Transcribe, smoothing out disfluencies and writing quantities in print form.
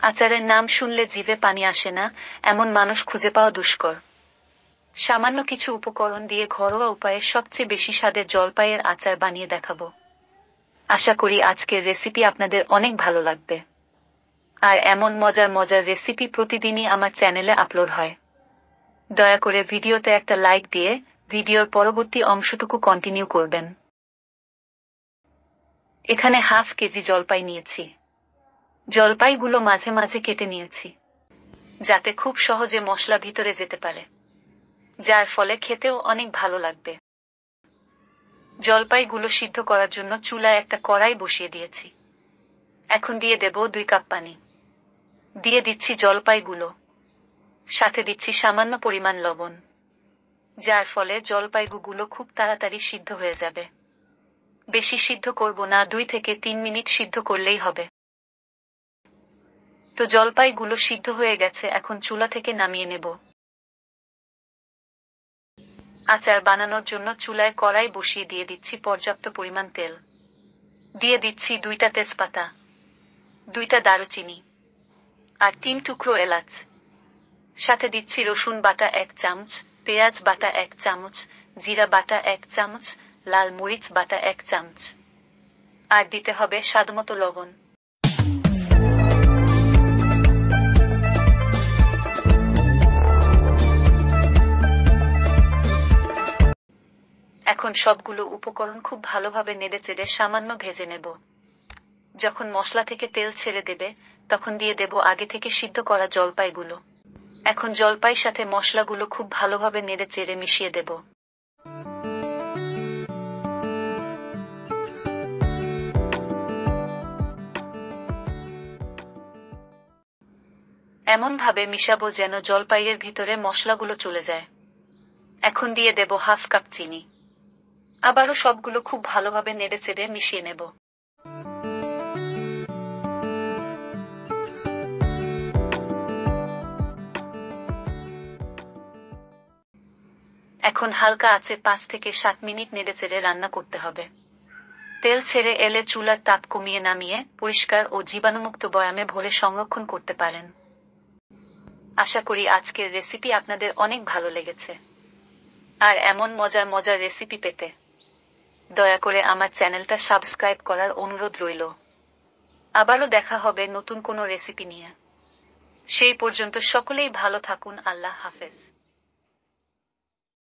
আচারের নাম শুনলে জিভে পানি আসে না, এমন মানুষ খুঁজে পাওয়া দুষ্কর। সামান্য কিছু উপকরণ দিয়ে ঘরোয়া উপায়ে সবচেয়ে বেশি স্বাদের জলপাইয়ের আচার বানিয়ে দেখাবো। আশা করি আজকের রেসিপি আপনাদের অনেক ভালো লাগবে। আর এমন মজার মজার রেসিপি প্রতিদিনই আমার চ্যানেলে আপলোড হয়। দয়া করে ভিডিওতে একটা লাইক দিয়ে ভিডিওর পরবর্তী অংশটুকু কন্টিনিউ করবেন। এখানে হাফ কেজি জলপাই নিয়েছি। জলপাইগুলো মাঝে মাঝে কেটে নিয়েছি, যাতে খুব সহজে মশলা ভিতরে যেতে পারে, যার ফলে খেতেও অনেক ভালো লাগবে। জলপাইগুলো সিদ্ধ করার জন্য চুলায় একটা কড়াই বসিয়ে দিয়েছি। এখন দিয়ে দেব 2 কাপ পানি। দিয়ে দিচ্ছি জলপাইগুলো, সাথে দিচ্ছি সামান্য পরিমাণ লবণ, যার ফলে জলপাইগুলো খুব তাড়াতাড়ি সিদ্ধ হয়ে যাবে। বেশি সিদ্ধ করব না, 2 থেকে 3 মিনিট সিদ্ধ করলেই হবে। তো জলপাইগুলো সিদ্ধ হয়ে গেছে, এখন চুলা থেকে নামিয়ে নেব। আচার বানানোর জন্য চুলায় কড়াই বসিয়ে দিয়ে দিচ্ছি পর্যাপ্ত পরিমাণ তেল। দিয়ে দিচ্ছি 2টা তেজপাতা, 2টা দারুচিনি আর 3 টুকরো এলাচ। সাথে দিচ্ছি রসুন বাটা 1 চামচ, পেঁয়াজ বাটা 1 চামচ, জিরা বাটা 1 চামচ, লাল মরিচ বাটা 1 চামচ। আর দিতে হবে স্বাদমতো লবণ। এখন সবগুলো উপকরণ খুব ভালোভাবে নেড়েচেড়ে সামান্য ভেজে নেব। যখন মশলা থেকে তেল ছেড়ে দেবে, তখন দিয়ে দেব আগে থেকে সিদ্ধ করা জলপাইগুলো। এখন জলপাইয়ের সাথে মশলাগুলো খুব ভালোভাবে নেড়েচেড়ে মিশিয়ে দেব। এমনভাবে মিশাবো যেন জলপাইয়ের ভিতরে মশলাগুলো চলে যায়। এখন দিয়ে দেব হাফ কাপ চিনি। আবারও সবগুলো খুব ভালোভাবে নেড়েচেড়ে মিশিয়ে নেব। এখন হালকা আঁচে 5 থেকে 7 মিনিট নেড়েচেড়ে রান্না করতে হবে। তেল ছেড়ে এলে চুলার তাপ কমিয়ে নামিয়ে পরিষ্কার ও জীবাণুমুক্ত বয়ামে ভরে সংরক্ষণ করতে পারেন। আশা করি আজকের রেসিপি আপনাদের অনেক ভালো লেগেছে। আর এমন মজার মজার রেসিপি পেতে দয়া করে আমার চ্যানেলটা সাবস্ক্রাইব করার অনুরোধ রইল। আবারও দেখা হবে নতুন কোনো রেসিপি নিয়ে। সেই পর্যন্ত সকলেই ভালো থাকুন। আল্লাহ হাফেজ।